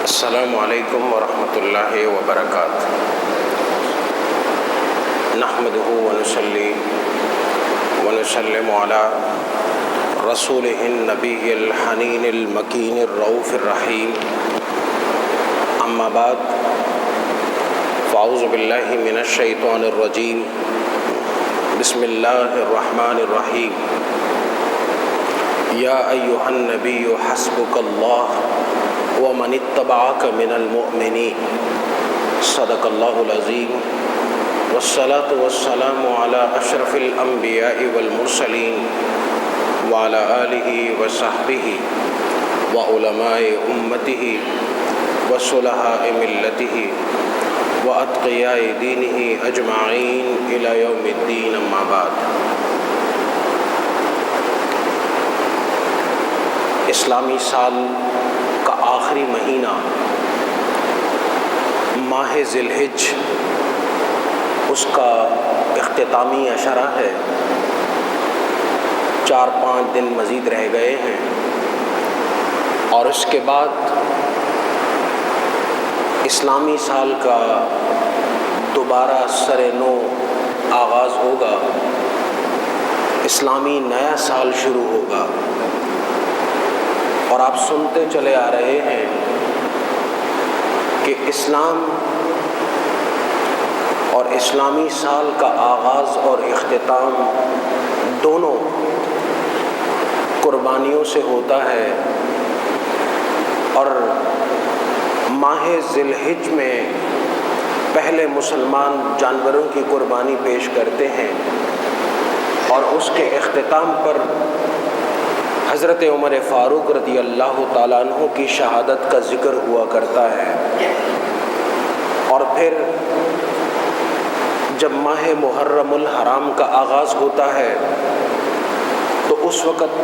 السلام علیکم ورحمۃ اللہ وبرکاتہ۔ نحمدہ ونصلی ونسلم علی رسولہ النبی الحنین المکین الرؤوف الرحیم، اما بعد فاعوذ باللہ من الشیطان الرجیم، بسم اللہ الرحمن الرحیم۔ یا ایہا النبی حسبک اللہ ومن اتبعک من المؤمنین، صدق اللہ العظیم۔ والصلاة والسلام علی اشرف الانبیاء والمرسلین وعلی آلہ وصحبہ وعلماء امتہ وصلحاء ملتہ واتقیاء دینہ اجمعین الی یوم الدین، اما بعد۔ اسلامی سال کا آخری مہینہ ماہ ذی الحج، اس کا اختتامی عشرہ ہے۔ 4-5 دن مزید رہ گئے ہیں اور اس کے بعد اسلامی سال کا دوبارہ سر نو آغاز ہوگا، اسلامی نیا سال شروع ہوگا۔ اور آپ سنتے چلے آ رہے ہیں کہ اسلام اور اسلامی سال کا آغاز اور اختتام دونوں قربانیوں سے ہوتا ہے، اور ماہ ذی الحج میں پہلے مسلمان جانوروں کی قربانی پیش کرتے ہیں اور اس کے اختتام پر حضرت عمر فاروق رضی اللہ تعالیٰ عنہ کی شہادت کا ذکر ہوا کرتا ہے۔ اور پھر جب ماہ محرم الحرام کا آغاز ہوتا ہے تو اس وقت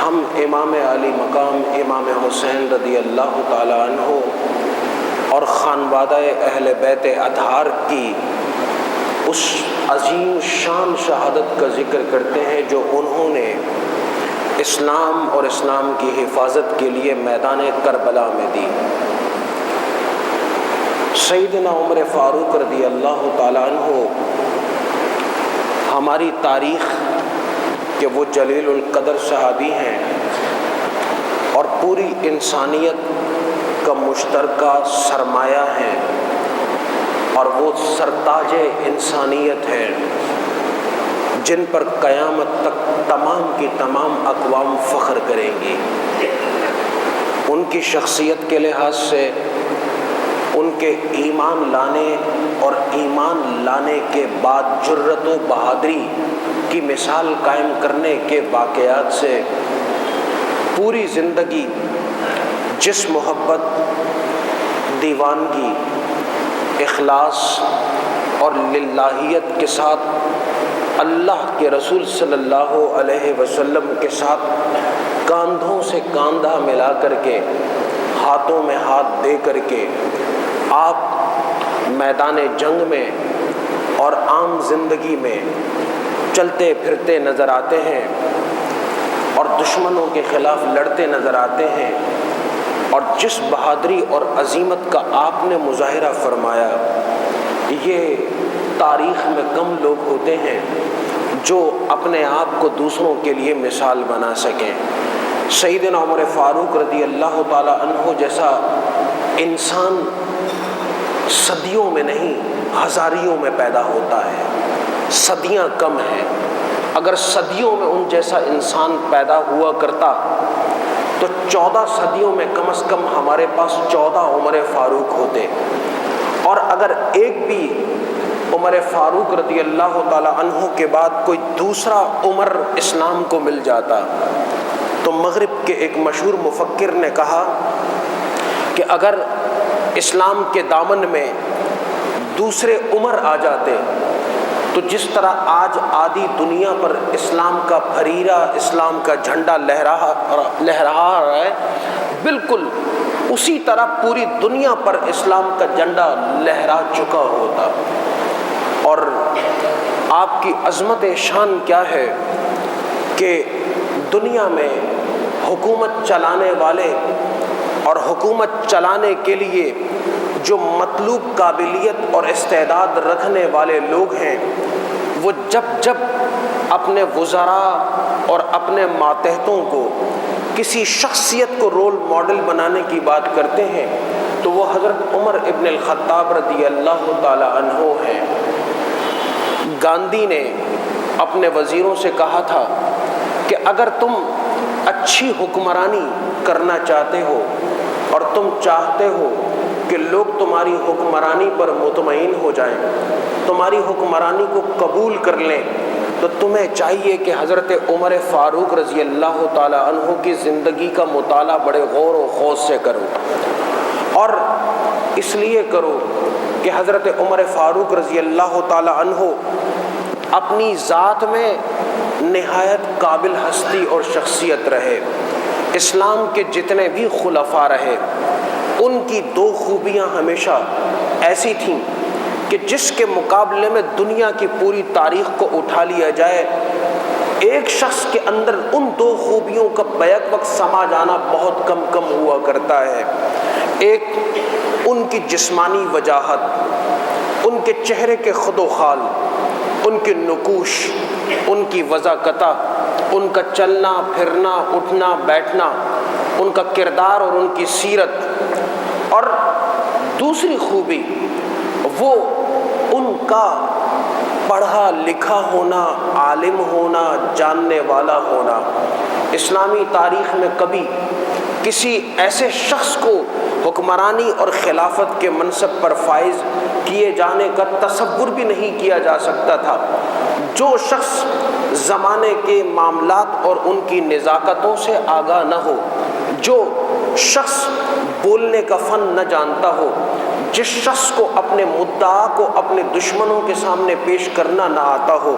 ہم امام علی مقام امام حسین رضی اللہ تعالیٰ عنہ اور خانوادہ اہل بیت اطہار کی اس عظیم شان شہادت کا ذکر کرتے ہیں جو انہوں نے اسلام اور اسلام کی حفاظت کے لیے میدان کربلا میں دی۔ سیدنا عمر فاروق رضی اللہ تعالیٰ عنہ ہماری تاریخ کے وہ جلیل القدر صحابی ہیں اور پوری انسانیت کا مشترکہ سرمایہ ہیں، اور وہ سرتاج انسانیت ہیں جن پر قیامت تک تمام کی تمام اقوام فخر کریں گی۔ ان کی شخصیت کے لحاظ سے، ان کے ایمان لانے اور ایمان لانے کے بعد جرأت و بہادری کی مثال قائم کرنے کے واقعات سے پوری زندگی جس محبت، دیوانگی، اخلاص اور للہیت کے ساتھ اللہ کے رسول صلی اللہ علیہ وسلم کے ساتھ کاندھوں سے کاندھا ملا کر کے، ہاتھوں میں ہاتھ دے کر کے آپ میدان جنگ میں اور عام زندگی میں چلتے پھرتے نظر آتے ہیں اور دشمنوں کے خلاف لڑتے نظر آتے ہیں، اور جس بہادری اور عظیمت کا آپ نے مظاہرہ فرمایا، یہ تاریخ میں کم لوگ ہوتے ہیں جو اپنے آپ کو دوسروں کے لیے مثال بنا سکیں۔ سیدنا عمر فاروق رضی اللہ تعالیٰ عنہ جیسا انسان صدیوں میں نہیں، ہزاریوں میں پیدا ہوتا ہے۔ صدیاں کم ہیں، اگر صدیوں میں ان جیسا انسان پیدا ہوا کرتا تو 14 صدیوں میں کم از کم ہمارے پاس 14 عمر فاروق ہوتے، اور اگر ایک بھی عمر فاروق رضی اللہ تعالیٰ عنہ کے بعد کوئی دوسرا عمر اسلام کو مل جاتا تو مغرب کے ایک مشہور مفکر نے کہا کہ اگر اسلام کے دامن میں دوسرے عمر آ جاتے تو جس طرح آج آدھی دنیا پر اسلام کا پھریرا، اسلام کا جھنڈا لہرا رہا ہے، بالکل اسی طرح پوری دنیا پر اسلام کا جھنڈا لہرا چکا ہوتا۔ اور آپ کی عظمت شان کیا ہے کہ دنیا میں حکومت چلانے والے اور حکومت چلانے کے لیے جو مطلوب قابلیت اور استعداد رکھنے والے لوگ ہیں، وہ جب جب اپنے وزراء اور اپنے ماتحتوں کو کسی شخصیت کو رول ماڈل بنانے کی بات کرتے ہیں تو وہ حضرت عمر ابن الخطاب رضی اللہ تعالی عنہ ہیں۔ گاندھی نے اپنے وزیروں سے کہا تھا کہ اگر تم اچھی حکمرانی کرنا چاہتے ہو اور تم چاہتے ہو کہ لوگ تمہاری حکمرانی پر مطمئن ہو جائیں، تمہاری حکمرانی کو قبول کر لیں، تو تمہیں چاہیے کہ حضرت عمر فاروق رضی اللہ تعالی عنہ کی زندگی کا مطالعہ بڑے غور و خوض سے کرو، اور اس لیے کرو کہ حضرت عمر فاروق رضی اللہ تعالی عنہ اپنی ذات میں نہایت قابل ہستی اور شخصیت رہے۔ اسلام کے جتنے بھی خلفاء رہے، ان کی دو خوبیاں ہمیشہ ایسی تھیں کہ جس کے مقابلے میں دنیا کی پوری تاریخ کو اٹھا لیا جائے، ایک شخص کے اندر ان دو خوبیوں کا بیک وقت سما جانا بہت کم ہوا کرتا ہے۔ ایک ان کی جسمانی وجاہت، ان کے چہرے کے خد و خال، ان کے نقوش، ان کی وضاقتہ، ان کا چلنا پھرنا اٹھنا بیٹھنا، ان کا کردار اور ان کی سیرت، اور دوسری خوبی وہ ان کا پڑھا لکھا ہونا، عالم ہونا، جاننے والا ہونا۔ اسلامی تاریخ میں کبھی کسی ایسے شخص کو حکمرانی اور خلافت کے منصب پر فائز کیے جانے کا تصور بھی نہیں کیا جا سکتا تھا جو شخص زمانے کے معاملات اور ان کی نزاکتوں سے آگاہ نہ ہو، جو شخص بولنے کا فن نہ جانتا ہو، جس شخص کو اپنے مدعا کو اپنے دشمنوں کے سامنے پیش کرنا نہ آتا ہو،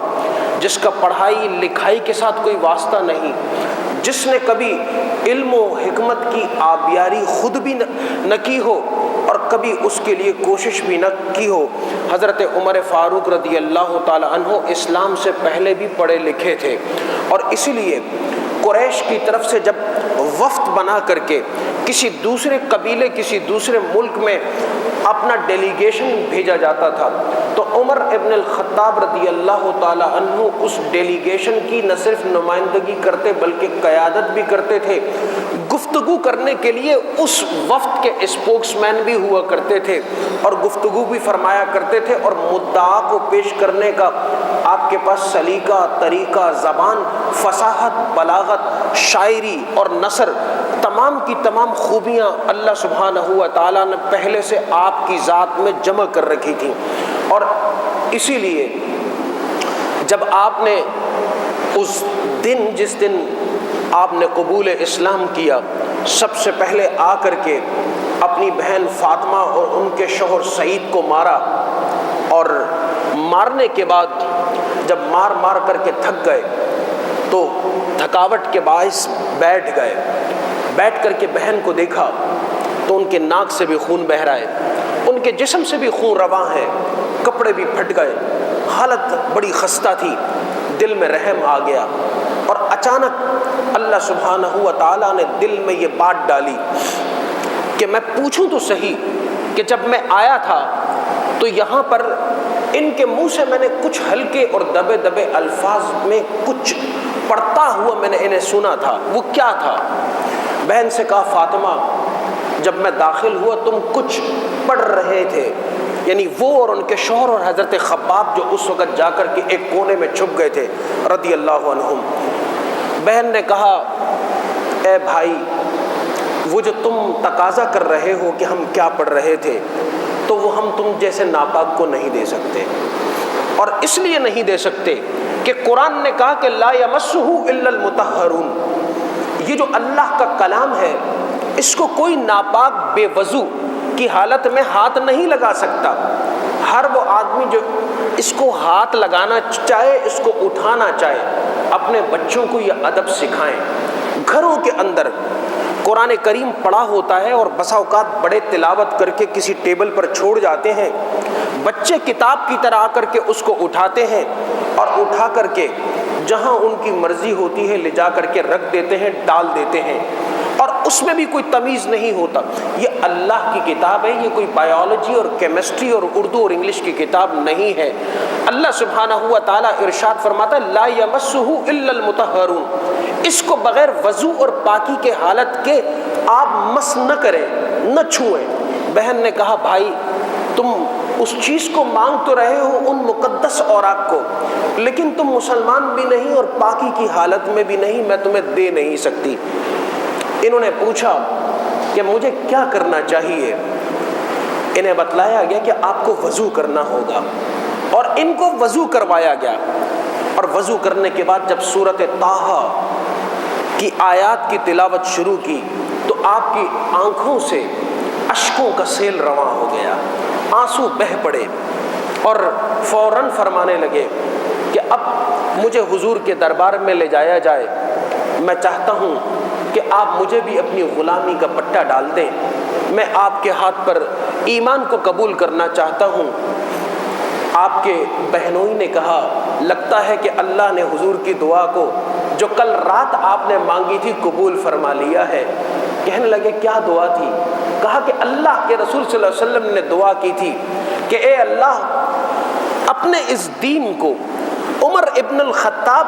جس کا پڑھائی لکھائی کے ساتھ کوئی واسطہ نہیں، جس نے کبھی علم و حکمت کی آبیاری خود بھی نہ کی ہو اور کبھی اس کے لیے کوشش بھی نہ کی ہو۔ حضرت عمر فاروق رضی اللہ تعالی عنہ اسلام سے پہلے بھی پڑھے لکھے تھے، اور اسی لیے قریش کی طرف سے جب وفد بنا کر کے کسی دوسرے قبیلے کسی دوسرے ملک میں اپنا ڈیلیگیشن بھیجا جاتا تھا تو عمر ابن الخطاب رضی اللہ تعالی عنہ اس ڈیلیگیشن کی نہ صرف نمائندگی کرتے بلکہ قیادت بھی کرتے تھے۔ گفتگو کرنے کے لیے اس وفد کے اسپوکس مین بھی ہوا کرتے تھے اور گفتگو بھی فرمایا کرتے تھے، اور مدعا کو پیش کرنے کا آپ کے پاس سلیقہ، طریقہ، زبان، فصاحت، بلاغت، شاعری اور نثر، تمام کی تمام خوبیاں اللہ سبحانہ و تعالیٰ نے پہلے سے آپ کی ذات میں جمع کر رکھی تھیں۔ اور اسی لیے جب آپ نے اس دن جس دن آپ نے قبول اسلام کیا، سب سے پہلے آ کر کے اپنی بہن فاطمہ اور ان کے شوہر سعید کو مارا، اور مارنے کے بعد جب مار کر کے تھک گئے تو تھکاوٹ کے باعث بیٹھ گئے۔ بیٹھ کر کے بہن کو دیکھا تو ان کے ناک سے بھی خون بہہ رہا ہے، ان کے جسم سے بھی خون رواں ہے، کپڑے بھی پھٹ گئے، حالت بڑی خستہ تھی۔ دل میں رحم آ گیا، اور اچانک اللہ سبحانہ و تعالیٰ نے دل میں یہ بات ڈالی کہ میں پوچھوں تو صحیح کہ جب میں آیا تھا تو یہاں پر ان کے منہ سے میں نے کچھ ہلکے اور دبے دبے الفاظ میں کچھ پڑھتا ہوا میں نے انہیں سنا تھا، وہ کیا تھا؟ بہن سے کہا فاطمہ، جب میں داخل ہوا تم کچھ پڑھ رہے تھے، یعنی وہ اور ان کے شوہر اور حضرت خباب جو اس وقت جا کر کے ایک کونے میں چھپ گئے تھے رضی اللہ عنہم۔ بہن نے کہا اے بھائی، وہ جو تم تقاضا کر رہے ہو کہ ہم کیا پڑھ رہے تھے تو وہ ہم تم جیسے ناپاک کو نہیں دے سکتے، اور اس لیے نہیں دے سکتے کہ قرآن نے کہا کہ لا یمسہ الا المطہرون۔ یہ جو اللہ کا کلام ہے اس کو کوئی ناپاک بے وضو کی حالت میں ہاتھ نہیں لگا سکتا۔ ہر وہ آدمی جو اس کو ہاتھ لگانا چاہے، اس کو اٹھانا چاہے، اپنے بچوں کو یہ ادب سکھائیں۔ گھروں کے اندر قرآن کریم پڑھا ہوتا ہے اور بسا اوقات بڑے تلاوت کر کے کسی ٹیبل پر چھوڑ جاتے ہیں، بچے کتاب کی طرح آ کر کے اس کو اٹھاتے ہیں اور اٹھا کر کے جہاں ان کی مرضی ہوتی ہے لے جا کر کے رکھ دیتے ہیں، ڈال دیتے ہیں، اور اس میں بھی کوئی تمیز نہیں ہوتا۔ یہ اللہ کی کتاب ہے، یہ کوئی بایولوجی اور کیمسٹری اور اردو اور انگلش کی کتاب نہیں ہے۔ اللہ سبحانہ و تعالیٰ ارشاد فرماتا ہے لا یمسہ الا المطہرون، اس کو بغیر وضو اور پاکی کے حالت کے آپ مس نہ کریں، نہ چھوئیں۔ بہن نے کہا بھائی تم اس چیز کو مانگ تو رہے ہو، ان مقدس اوراق کو، لیکن تم مسلمان بھی نہیں اور پاکی کی حالت میں بھی نہیں، میں تمہیں دے نہیں سکتی۔ انہوں نے پوچھا کہ مجھے کیا کرنا چاہیے؟ انہیں بتلایا گیا کہ آپ کو وضو کرنا ہوگا، اور ان کو وضو کروایا گیا۔ اور وضو کرنے کے بعد جب سورۃ طٰہٰ کی آیات کی تلاوت شروع کی تو آپ کی آنکھوں سے اشکوں کا سیل رواں ہو گیا، آنسو بہہ پڑے، اور فوراً فرمانے لگے کہ اب مجھے حضور کے دربار میں لے جایا جائے، میں چاہتا ہوں کہ آپ مجھے بھی اپنی غلامی کا پٹا ڈال دیں، میں آپ کے ہاتھ پر ایمان کو قبول کرنا چاہتا ہوں۔ آپ کے بہنوئی نے کہا لگتا ہے کہ اللہ نے حضور کی دعا کو جو کل رات آپ نے مانگی تھی قبول فرما لیا ہے۔ کہنے لگے کیا دعا تھی؟ کہا کہ اللہ کے رسول صلی اللہ علیہ وسلم نے دعا کی تھی کہ اے اللہ اپنے اس دین کو عمر ابن الخطاب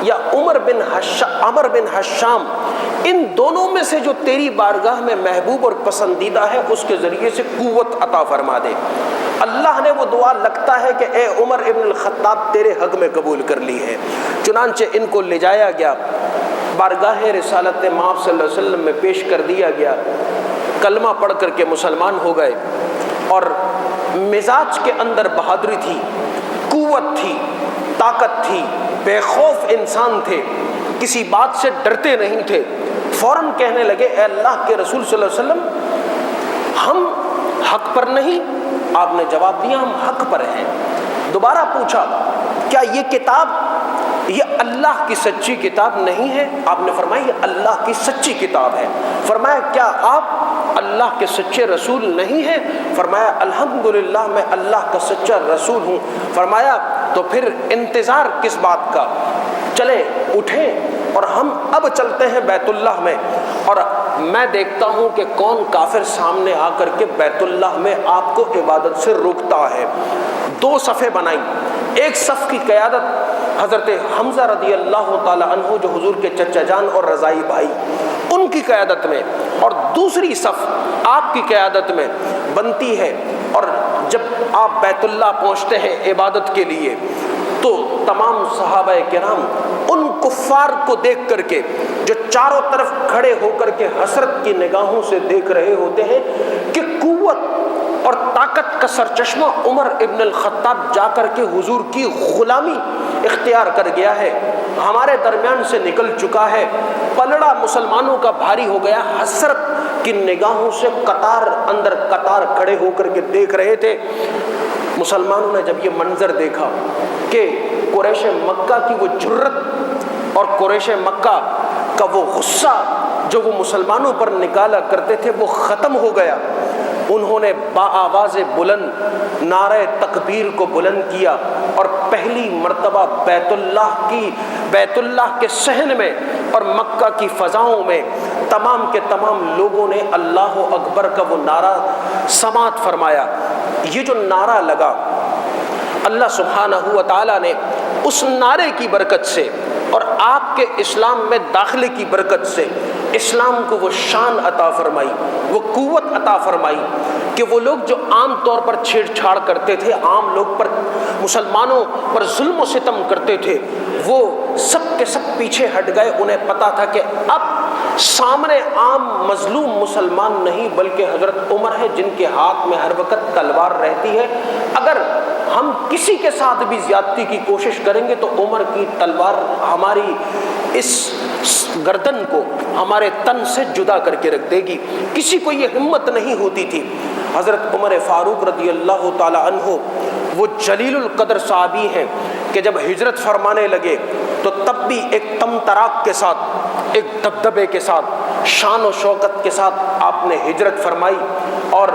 یا عمر بن حشام ان دونوں میں سے جو تیری بارگاہ میں محبوب اور پسندیدہ ہے اس کے ذریعے سے قوت عطا فرما دے۔ اللہ نے وہ دعا لگتا ہے کہ اے عمر ابن الخطاب تیرے حق میں قبول کر لی ہے۔ چنانچہ ان کو لے جایا گیا، بارگاہ رسالت مآب صلی اللہ علیہ وسلم میں پیش کر دیا گیا، کلمہ پڑھ کر کے مسلمان ہو گئے، اور مزاج کے اندر بہادری تھی، قوت تھی، طاقت تھی، بے خوف انسان تھے، کسی بات سے ڈرتے نہیں تھے۔ فوراً کہنے لگے اے اللہ کے رسول صلی اللہ علیہ وسلم ہم حق پر نہیں؟ آپ نے جواب دیا ہم حق پر ہیں۔ دوبارہ پوچھا کیا یہ کتاب یہ اللہ کی سچی کتاب نہیں ہے؟ آپ نے فرمایا یہ اللہ کی سچی کتاب ہے۔ فرمایا کیا آپ اللہ کے سچے رسول نہیں ہیں؟ فرمایا الحمدللہ میں اللہ کا سچا رسول ہوں۔ فرمایا تو پھر انتظار کس بات کا، چلیں اٹھیں اور ہم اب چلتے ہیں بیت اللہ میں، اور میں دیکھتا ہوں کہ کون کافر سامنے آ کر کے بیت اللہ میں آپ کو عبادت سے روکتا ہے۔ دو صفیں بنائی، ایک صف کی قیادت حضرت حمزہ رضی اللہ تعالی عنہ جو حضور کے چچا جان اور رضائی بھائی، ان کی قیادت میں، اور دوسری صف آپ کی قیادت میں بنتی ہے۔ اور جب آپ بیت اللہ پہنچتے ہیں عبادت کے لیے تو تمام صحابہ کرام ان کفار کو دیکھ کر کے جو چاروں طرف کھڑے ہو کر کے حسرت کی نگاہوں سے دیکھ رہے ہوتے ہیں کہ قوت اور طاقت کا سرچشمہ عمر ابن الخطاب جا کر کے حضور کی غلامی اختیار کر گیا ہے، ہمارے درمیان سے نکل چکا ہے، پلڑا مسلمانوں کا بھاری ہو گیا، حسرت کی نگاہوں سے قطار اندر قطار کھڑے ہو کر کے دیکھ رہے تھے۔ مسلمانوں نے جب یہ منظر دیکھا کہ قریش مکہ کی وہ جرت اور قریش مکہ کا وہ غصہ جو وہ مسلمانوں پر نکالا کرتے تھے وہ ختم ہو گیا، انہوں نے بآواز بلند نعرہ تکبیر کو بلند کیا، اور پہلی مرتبہ بیت اللہ کے صحن میں اور مکہ کی فضاؤں میں تمام کے تمام لوگوں نے اللہ اکبر کا وہ نعرہ سماعت فرمایا۔ یہ جو نعرہ لگا اللہ سبحانہ و تعالیٰ نے اس نعرے کی برکت سے اور آپ کے اسلام میں داخلے کی برکت سے اسلام کو وہ شان عطا فرمائی، وہ قوت عطا فرمائی کہ وہ لوگ جو عام طور پر چھیڑ چھاڑ کرتے تھے، عام لوگ پر مسلمانوں پر ظلم و ستم کرتے تھے، وہ سب کے سب پیچھے ہٹ گئے۔ انہیں پتا تھا کہ اب سامنے عام مظلوم مسلمان نہیں بلکہ حضرت عمر ہے جن کے ہاتھ میں ہر وقت تلوار رہتی ہے، اگر ہم کسی کے ساتھ بھی زیادتی کی کوشش کریں گے تو عمر کی تلوار ہماری اس گردن کو ہمارے تن سے جدا کر کے رکھ دے گی۔ کسی کو یہ ہمت نہیں ہوتی تھی۔ حضرت عمر فاروق رضی اللہ تعالی عنہ وہ جلیل القدر صحابی ہیں کہ جب ہجرت فرمانے لگے تو تب بھی ایک تمطراق کے ساتھ، ایک دبدبے کے ساتھ، شان و شوکت کے ساتھ آپ نے ہجرت فرمائی، اور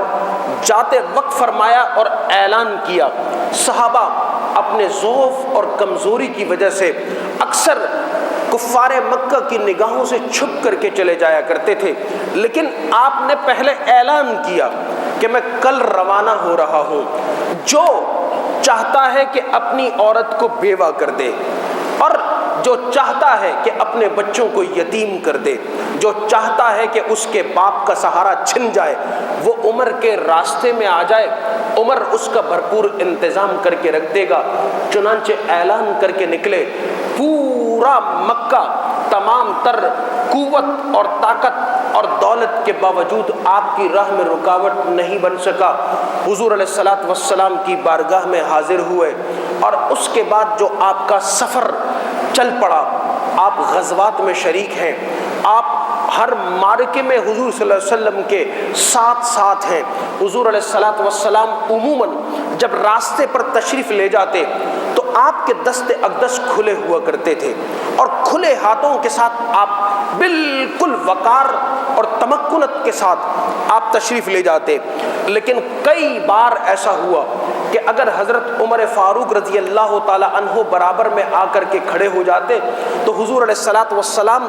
جاتے وقت فرمایا اور اعلان کیا۔ صحابہ اپنے ضعف اور کمزوری کی وجہ سے اکثر کفار مکہ کی نگاہوں سے چھپ کر کے چلے جایا کرتے تھے، لیکن آپ نے پہلے اعلان کیا کہ میں کل روانہ ہو رہا ہوں، جو چاہتا ہے کہ اپنی عورت کو بیوہ کر دے، اور جو چاہتا ہے کہ اپنے بچوں کو یتیم کر دے، جو چاہتا ہے کہ اس کے باپ کا سہارا چھن جائے، وہ عمر کے راستے میں آ جائے، عمر اس کا بھرپور انتظام کر کے رکھ دے گا۔ چنانچہ اعلان کر کے نکلے، پورا مکہ تمام تر قوت اور طاقت اور دولت کے باوجود آپ کی راہ میں رکاوٹ نہیں بن سکا۔ حضور علیہ الصلوۃ والسلام کی بارگاہ میں حاضر ہوئے، اور اس کے بعد جو آپ کا سفر چل پڑا، آپ غزوات میں شریک ہیں، آپ ہر معرکے میں حضور صلی اللہ علیہ وسلم کے ساتھ ساتھ ہیں۔ حضور علیہ الصلوۃ والسلام عموماً جب راستے پر تشریف لے جاتے تو آپ کے دست اقدس کھلے ہوا کرتے تھے، اور کھلے ہاتھوں کے ساتھ آپ بالکل وقار اور تمکنت کے ساتھ آپ تشریف لے جاتے۔ لیکن کئی بار ایسا ہوا کہ اگر حضرت عمر فاروق رضی اللہ تعالی عنہ برابر میں آ کر کے کھڑے ہو جاتے تو حضور علیہ الصلوۃ والسلام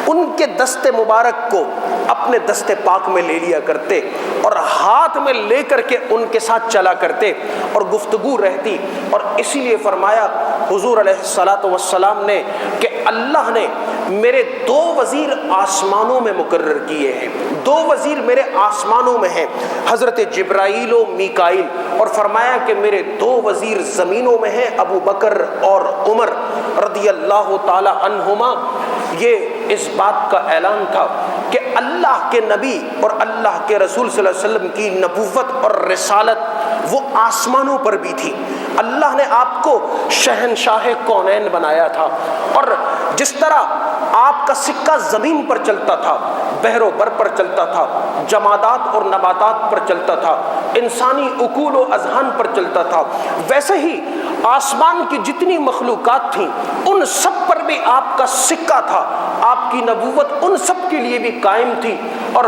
ان کے دست مبارک کو اپنے دست پاک میں لے لیا کرتے، اور ہاتھ میں لے کر کے ان کے ساتھ چلا کرتے، اور گفتگو رہتی۔ اور اسی لیے فرمایا حضور علیہ الصلوۃ والسلام نے کہ اللہ نے میرے 2 وزیر آسمانوں میں مقرر کیے ہیں، 2 وزیر میرے آسمانوں میں ہیں، حضرت جبرائیل و میکائیل، اور فرمایا کہ میرے 2 وزیر زمینوں میں ہیں، ابو بکر اور عمر رضی اللہ تعالی عنہما۔ یہ اس بات کا اعلان تھا کہ اللہ کے نبی اور اللہ کے رسول صلی اللہ علیہ وسلم کی نبوت اور رسالت وہ آسمانوں پر بھی تھی۔ اللہ نے آپ کو شہنشاہ کونین بنایا تھا، اور جس طرح آپ کا سکہ زمین پر چلتا تھا، بحر و بر پر چلتا تھا، جمادات اور نباتات پر چلتا تھا، انسانی عقول و اذہان پر چلتا تھا، ویسے ہی آسمان کی جتنی مخلوقات تھیں ان سب پر بھی آپ کا سکہ تھا۔ آپ کی نبوت ان سب کے لیے بھی قائم تھی، اور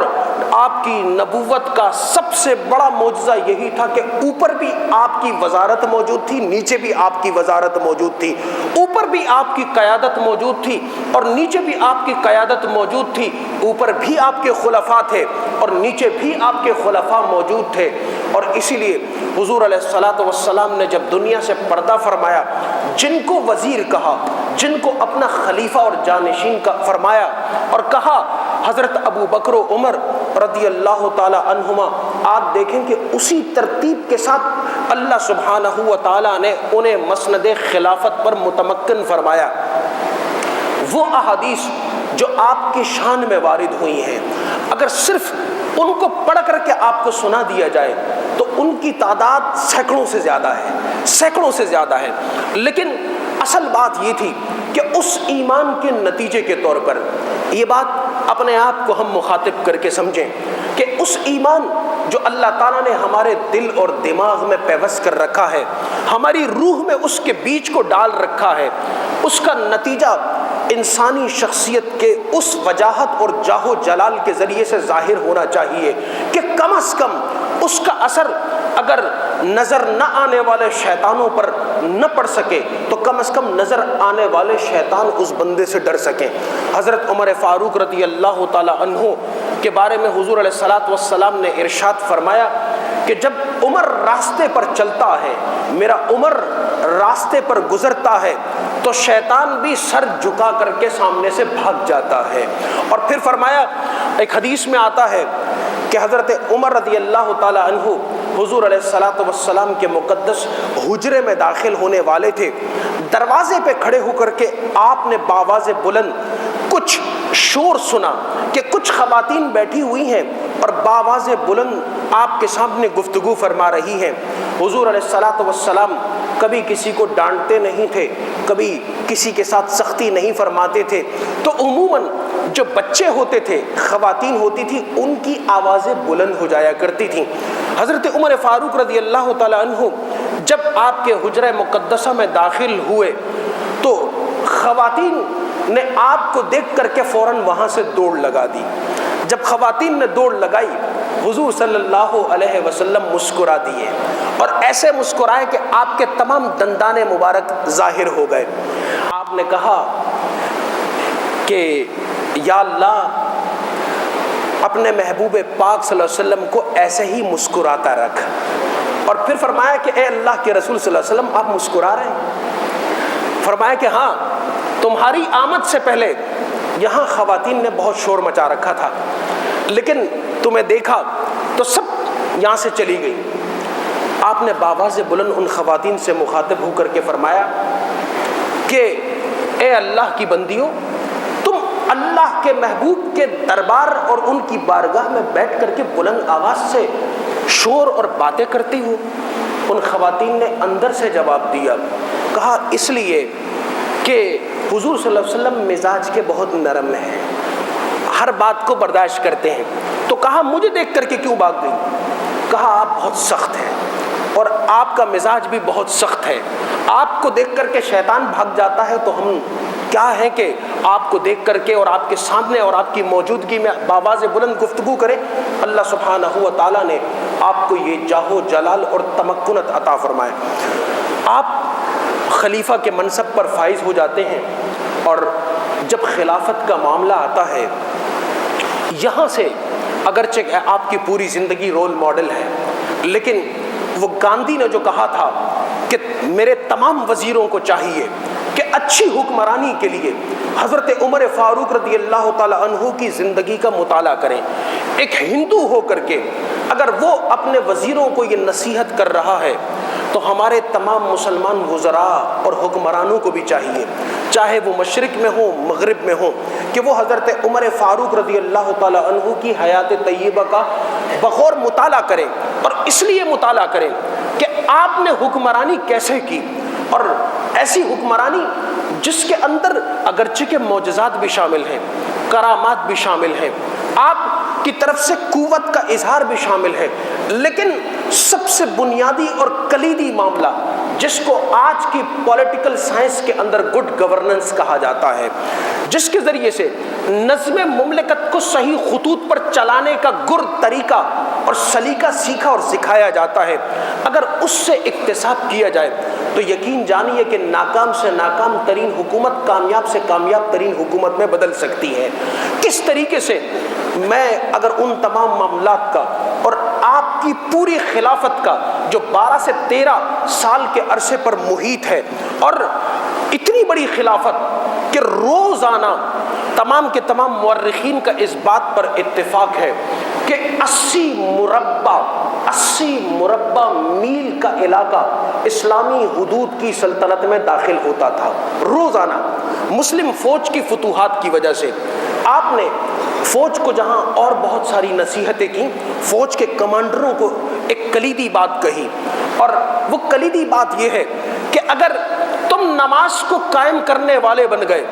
آپ کی نبوت کا سب سے بڑا معجزہ یہی تھا کہ اوپر بھی آپ کی وزارت موجود تھی، نیچے بھی آپ کی وزارت موجود تھی، اوپر بھی آپ کی قیادت موجود تھی اور نیچے بھی آپ کی قیادت موجود تھی، اوپر بھی آپ کے خلفاء تھے اور نیچے بھی آپ کے خلفاء موجود تھے۔ اور اسی لیے حضور علیہ الصلوۃ والسلام نے جب دنیا سے پردہ فرمایا، جن کو وزیر کہا، جن کو اپنا خلیفہ اور جانشین کا فرمایا، اور کہا حضرت ابو بکر و عمر رضی اللہ تعالی عنہما، آپ دیکھیں کہ اسی ترتیب کے ساتھ اللہ سبحانہ و تعالی نے انہیں مسند خلافت پر متمکن فرمایا۔ وہ احادیث جو آپ کی شان میں وارد ہوئی ہیں، اگر صرف ان کو پڑھ کر کے آپ کو سنا دیا جائے تو ان کی تعداد سینکڑوں سے زیادہ ہے، سینکڑوں سے زیادہ ہے۔ لیکن اصل بات یہ تھی کہ اس ایمان کے نتیجے کے طور پر یہ بات اپنے آپ کو ہم مخاطب کر کے سمجھیں کہ اس ایمان جو اللہ تعالیٰ نے ہمارے دل اور دماغ میں پیوست کر رکھا ہے، ہماری روح میں اس کے بیج کو ڈال رکھا ہے، اس کا نتیجہ انسانی شخصیت کے اس وجاہت اور جاہ و جلال کے ذریعے سے ظاہر ہونا چاہیے کہ کم از کم اس کا اثر اگر نظر نہ آنے والے شیطانوں پر نہ پڑ سکے تو کم از کم نظر آنے والے شیطان اس بندے سے ڈر سکیں۔ حضرت عمر فاروق رضی اللہ تعالی عنہ کے بارے میں حضور علیہ الصلوۃ والسلام نے ارشاد فرمایا کہ جب عمر راستے پر چلتا ہے، میرا عمر راستے پر گزرتا ہے تو شیطان بھی سر جھکا کر کے سامنے سے بھاگ جاتا ہے۔ اور پھر فرمایا، ایک حدیث میں آتا ہے کہ حضرت عمر رضی اللہ تعالی عنہ حضور علیہ الصلوۃ والسلام کے مقدس حجرے میں داخل ہونے والے تھے، دروازے پہ کھڑے ہو کر کے آپ نے بآواز بلند کچھ شور سنا کہ کچھ خواتین بیٹھی ہوئی ہیں اور بآواز بلند آپ کے سامنے گفتگو فرما رہی ہیں۔ حضور علیہ الصلوۃ والسلام کبھی کسی کو ڈانٹتے نہیں تھے، کبھی کسی کے ساتھ سختی نہیں فرماتے تھے، تو عموماً جو بچے ہوتے تھے، خواتین ہوتی تھی، ان کی آوازیں بلند ہو جایا کرتی تھیں۔ حضرت عمر فاروق رضی اللہ تعالی عنہ جب آپ کے حجرہ مقدسہ میں داخل ہوئے تو خواتین نے آپ کو دیکھ کر کے فوراً وہاں سے دوڑ لگا دی۔ جب خواتین نے دوڑ لگائی، حضور صلی اللہ علیہ وسلم مسکرا دیے، اور ایسے مسکرائے کہ آپ کے تمام دندان مبارک ظاہر ہو گئے۔ آپ نے کہا کہ یا اللہ اپنے محبوب پاک صلی اللہ علیہ وسلم کو ایسے ہی مسکراتا رکھ. اور پھر فرمایا کہ اے اللہ کے رسول صلی اللہ علیہ وسلم آپ مسکرا رہے ہیں؟ فرمایا کہ ہاں، تمہاری آمد سے پہلے یہاں خواتین نے بہت شور مچا رکھا تھا، لیکن تمہیں دیکھا تو سب یہاں سے چلی گئی. آپ نے بآواز بلند ان خواتین سے مخاطب ہو کر کے فرمایا کہ اے اللہ کی بندیوں، تم اللہ کے محبوب کے دربار اور ان کی بارگاہ میں بیٹھ کر کے بلند آواز سے شور اور باتیں کرتی ہو. ان خواتین نے اندر سے جواب دیا، کہا اس لیے کہ حضور صلی اللہ علیہ وسلم مزاج کے بہت نرم ہیں، ہر بات کو برداشت کرتے ہیں. تو کہا مجھے دیکھ کر کے کیوں بھاگ گئی؟ کہا آپ بہت سخت ہیں اور آپ کا مزاج بھی بہت سخت ہے. آپ کو دیکھ کر کے شیطان بھاگ جاتا ہے، تو ہم کیا ہیں کہ آپ کو دیکھ کر کے اور آپ کے سامنے اور آپ کی موجودگی میں بآواز بلند گفتگو کریں. اللہ سبحانہ و تعالیٰ نے آپ کو یہ جاہ و جلال اور تمکنت عطا فرمائے. آپ خلیفہ کے منصب پر فائز ہو جاتے ہیں، اور جب خلافت کا معاملہ آتا ہے، یہاں سے اگرچہ آپ کی پوری زندگی رول ماڈل ہے، لیکن وہ گاندھی نے جو کہا تھا کہ میرے تمام وزیروں کو چاہیے کہ اچھی حکمرانی کے لیے حضرت عمر فاروق رضی اللہ تعالی عنہ کی زندگی کا مطالعہ کریں. ایک ہندو ہو کر کے اگر وہ اپنے وزیروں کو یہ نصیحت کر رہا ہے، تو ہمارے تمام مسلمان وزراء اور حکمرانوں کو بھی چاہیے، چاہے وہ مشرق میں ہوں مغرب میں ہوں، کہ وہ حضرت عمر فاروق رضی اللہ تعالی عنہ کی حیات طیبہ کا بغور مطالعہ کریں. اور اس لیے مطالعہ کریں کہ آپ نے حکمرانی کیسے کی، اور ایسی حکمرانی جس کے اندر اگرچہ کے معجزات بھی شامل ہیں، کرامات بھی شامل ہیں، آپ کی طرف سے قوت کا اظہار بھی شامل ہے، لیکن سب سے بنیادی اور کلیدی معاملہ جس کو آج کی پولیٹیکل سائنس کے اندر گڈ گورننس کہا جاتا ہے، جس کے ذریعے سے نظم مملکت کو صحیح خطوط پر چلانے کا گرد طریقہ اور سلیقہ سیکھا اور سکھایا جاتا ہے، اگر اس سے اکتساب کیا جائے تو یقین جانیے کہ ناکام سے ناکام ترین حکومت کامیاب سے کامیاب ترین حکومت میں بدل سکتی ہے. کس طریقے سے میں اگر ان تمام معاملات کا اور آپ کی پوری خلافت کا جو 12 سے 13 سال کے عرصے پر محیط ہے، اور اتنی بڑی خلافت کہ روزانہ تمام کے تمام مورخین کا اس بات پر اتفاق ہے کہ 80 مربع میل کا علاقہ اسلامی حدود کی سلطنت میں داخل ہوتا تھا روزانہ. مسلم فوج کی فتوحات کی وجہ سے آپ نے فوج کو جہاں اور بہت ساری نصیحتیں کی، فوج کے کمانڈروں کو ایک کلیدی بات کہی، اور وہ کلیدی بات یہ ہے کہ اگر تم نماز کو قائم کرنے والے بن گئے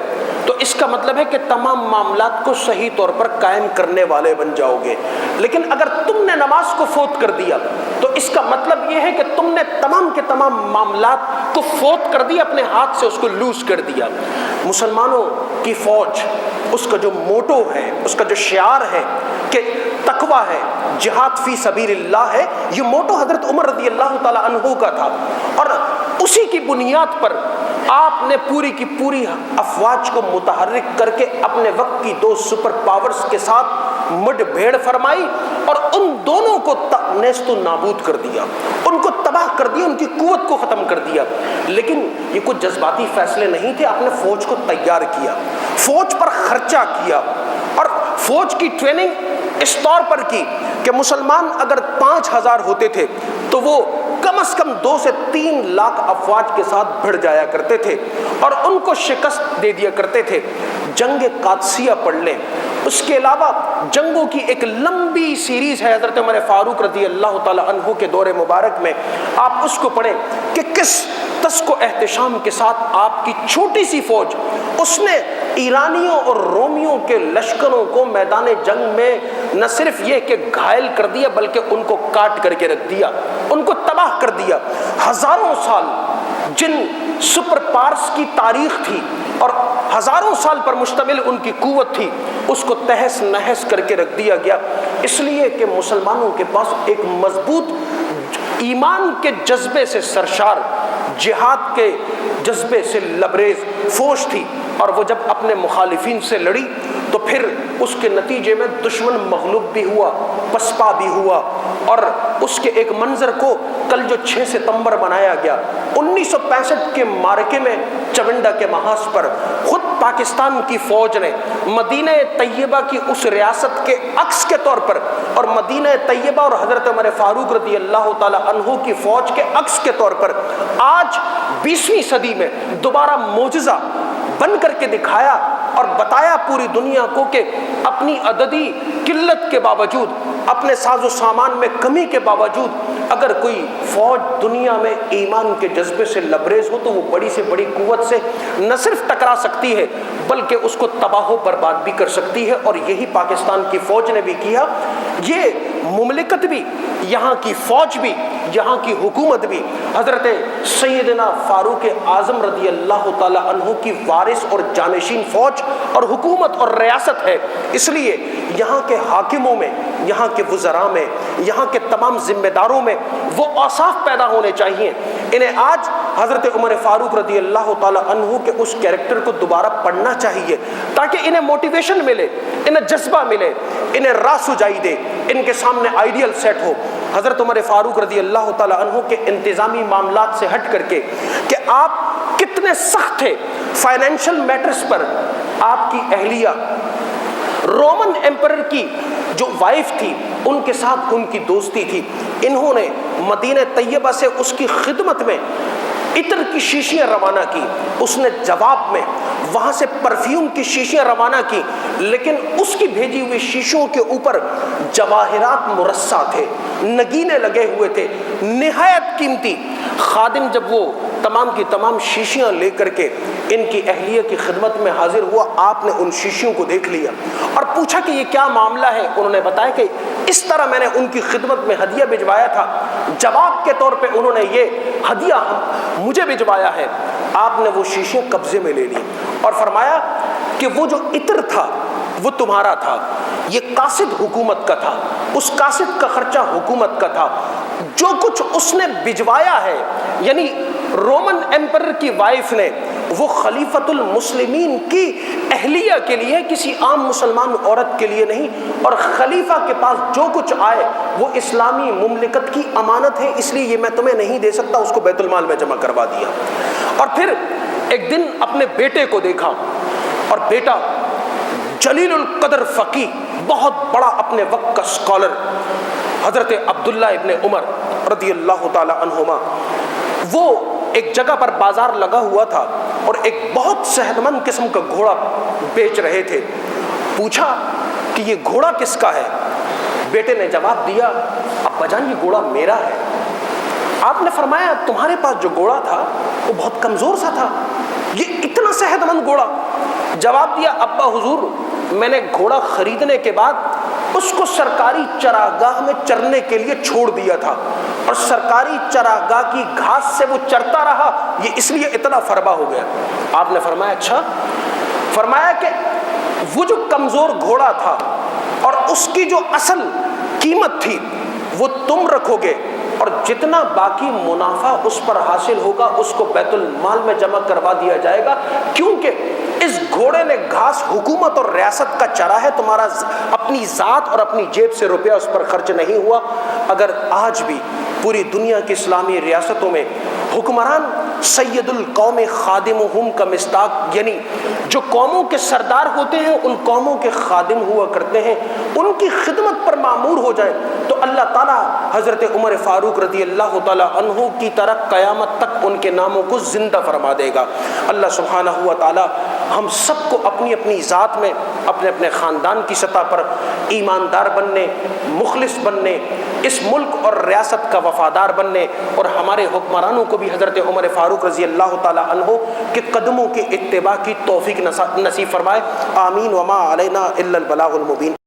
تو اس کا مطلب ہے کہ تمام معاملات کو صحیح طور پر قائم کرنے والے بن جاؤ گے، لیکن اگر تم نے نماز کو فوت کر دیا تو اس کا مطلب یہ ہے کہ تم نے تمام کے تمام معاملات کو فوت کر دیا، اپنے ہاتھ سے اس کو لوز کر دیا. مسلمانوں کی فوج، اس کا جو موٹو ہے، اس کا جو شعار ہے کہ تقوی ہے، جہاد فی سبیل اللہ ہے، یہ موٹو حضرت عمر رضی اللہ تعالی عنہ کا تھا، اور اسی کی بنیاد پر آپ نے پوری کی پوری افواج کو متحرک کر کے اپنے وقت کی 2 سپر پاورز کے ساتھ مڈ بھیڑ فرمائی، اور ان دونوں کو نیست و نابود کر دیا، ان کو تباہ کر دیا، ان کی قوت کو ختم کر دیا. لیکن یہ کچھ جذباتی فیصلے نہیں تھے، آپ نے فوج کو تیار کیا، فوج پر خرچہ کیا، اور فوج کی ٹریننگ اس طور پر کی کہ مسلمان اگر 5000 ہوتے تھے تو وہ کم از کم 2 سے 3 لاکھ افواج کے ساتھ بھڑ جایا کرتے تھے اور ان کو شکست دے دیا کرتے تھے. جنگ قادسیہ پڑھ لیں، اس کے علاوہ جنگوں کی ایک لمبی سیریز ہے حضرت عمر فاروق رضی اللہ تعالی عنہ کے دور مبارک میں، آپ اس کو پڑھیں کہ کس تسک و احتشام کے ساتھ آپ کی چھوٹی سی فوج اس نے ایرانیوں اور رومیوں کے لشکروں کو میدان جنگ میں نہ صرف یہ کہ گھائل کر دیا بلکہ ان کو کاٹ کر کے رکھ دیا، ان کو تباہ کر دیا. ہزاروں سال جن سپر پاورز کی تاریخ تھی اور ہزاروں سال پر مشتمل ان کی قوت تھی، اس کو تہس نہس کر کے رکھ دیا گیا، اس لیے کہ مسلمانوں کے پاس ایک مضبوط ایمان کے جذبے سے سرشار، جہاد کے جذبے سے لبریز فوج تھی. اور وہ جب اپنے مخالفین سے لڑی تو پھر اس کے نتیجے میں دشمن مغلوب بھی ہوا، پسپا بھی ہوا، اور اس کے ایک منظر کو کل جو 6 ستمبر منایا گیا 1965 کے معرکے میں چونڈا کے محاذ پر خود پاکستان کی فوج نے مدینہ طیبہ کی اس ریاست کے عکس کے طور پر، اور مدینہ طیبہ اور حضرت عمر فاروق رضی اللہ تعالی عنہ کی فوج کے عکس کے طور پر آج 20ویں صدی میں دوبارہ معجزہ بن کر کے دکھایا اور بتایا پوری دنیا کو کہ اپنی عددی قلت کے باوجود، اپنے ساز و سامان میں کمی کے باوجود اگر کوئی فوج دنیا میں ایمان کے جذبے سے لبریز ہو تو وہ بڑی سے بڑی قوت سے نہ صرف ٹکرا سکتی ہے بلکہ اس کو تباہ و برباد بھی کر سکتی ہے، اور یہی پاکستان کی فوج نے بھی کیا۔ یہ مملکت بھی، یہاں کی فوج بھی، یہاں کی حکومت بھی حضرت سیدنا فاروق اعظم رضی اللہ تعالی عنہ کی وارث اور جانشین فوج اور حکومت اور ریاست ہے۔ اس لیے یہاں کے حاکموں میں، یہاں کے وزراء میں، یہاں کے تمام ذمہ داروں میں وہ اوصاف پیدا ہونے چاہیے۔ انہیں آج حضرت عمر فاروق رضی اللہ تعالی عنہ کے اس کیریکٹر کو دوبارہ پڑھنا چاہیے تاکہ انہیں موٹیویشن ملے، انہیں جذبہ ملے، انہیں راہ سجائی دے، ان کے سامنے آئیڈیل سیٹ ہو۔ حضرت عمر فاروق رضی اللہ تعالی عنہ کے انتظامی معاملات سے ہٹ کر کے کہ آپ کتنے سخت تھے فائنینشل میٹرز پر، آپ کی اہلیہ رومن ایمپرر کی جو وائف تھی ان کے ساتھ ان کی دوستی تھی، انہوں نے مدینہ طیبہ سے اس کی خدمت میں عطر کی شیشیاں روانہ کی، اس نے جواب میں وہاں سے پرفیوم کی شیشیاں روانہ کی، لیکن اس کی بھیجی ہوئی شیشوں کے اوپر جواہرات مرصع تھے، نگینے لگے ہوئے تھے، نہایت قیمتی۔ خادم جب وہ تمام کی تمام شیشیاں لے کر کے ان کی اہلیہ کی خدمت میں حاضر ہوا، آپ نے ان شیشیوں کو دیکھ لیا اور پوچھا کہ یہ کیا معاملہ ہے؟ انہوں نے بتایا کہ اس طرح میں نے ان کی خدمت میں ہدیہ بھجوایا تھا، جواب کے طور پہ انہوں نے یہ ہدیہ مجھے بھجوایا ہے۔ آپ نے وہ شیشیاں قبضے میں لے لی اور فرمایا کہ وہ جو عطر تھا وہ تمہارا تھا، یہ قاصد حکومت کا تھا، اس قاصد کا خرچہ حکومت کا تھا، جو کچھ اس نے بھجوایا ہے، یعنی رومن ایمپرر کی وائف نے، وہ خلیفۃ المسلمین کی اہلیہ کے لیے، کسی عام مسلمان عورت کے لیے نہیں، اور خلیفہ کے پاس جو کچھ آئے وہ اسلامی مملکت کی امانت ہے، اس لیے یہ میں تمہیں نہیں دے سکتا، اس کو بیت المال میں جمع کروا دیا۔ اور پھر ایک دن اپنے بیٹے کو دیکھا، اور بیٹا جلیل القدر فقیہ، بہت بڑا اپنے وقت کا اسکالر، حضرت عبداللہ ابن عمر رضی اللہ تعالی عنہما، وہ ایک جگہ پر بازار لگا ہوا تھا اور ایک بہت صحت مند قسم کا گھوڑا بیچ رہے تھے۔ پوچھا کہ یہ گھوڑا کس کا ہے؟ بیٹے نے جواب دیا، ابا جان یہ گھوڑا میرا ہے۔ آپ نے فرمایا تمہارے پاس جو گھوڑا تھا وہ بہت کمزور سا تھا، یہ اتنا صحت مند گھوڑا؟ جواب دیا، ابا حضور میں نے گھوڑا خریدنے کے بعد اس کو سرکاری چراگاہ میں چرنے کے لیے چھوڑ دیا تھا، اور سرکاری چراگاہ کی گھاس سے وہ چرتا رہا، یہ اس لیے اتنا فربا ہو گیا۔ آپ نے فرمایا اچھا؟ فرمایا کہ وہ جو کمزور گھوڑا تھا اور اس کی جو اصل قیمت تھی وہ تم رکھو گے، اور جتنا باقی منافع اس پر حاصل ہوگا اس کو بیت المال میں جمع کروا دیا جائے گا، کیونکہ اس گھوڑے نے گھاس حکومت اور ریاست کا چرا ہے، تمہارا اپنی ذات اور اپنی جیب سے روپیہ اس پر خرچ نہیں ہوا۔ اگر آج بھی پوری دنیا کی اسلامی ریاستوں میں حکمران سید القوم خادمہم کا مصداق، یعنی جو قوموں کے سردار ہوتے ہیں ان قوموں کے خادم ہوا کرتے ہیں، ان کی خدمت پر معمور ہو جائے تو اللہ تعالیٰ حضرت عمر فاروق رضی اللہ تعالیٰ عنہ کی طرح قیامت تک ان کے ناموں کو زندہ فرما دے گا۔ اللہ سبحانہ و تعالیٰ ہم سب کو اپنی اپنی ذات میں، اپنے اپنے خاندان کی سطح پر ایماندار بننے، مخلص بننے، اس ملک اور ریاست کا وفادار بننے، اور ہمارے حکمرانوں کو بھی حضرت عمر فاروق رضی اللہ تعالیٰ عنہ کے قدموں کے اتباع کی توفیق نصیب فرمائے۔ آمین۔ وما علینا الا البلاغ المبین۔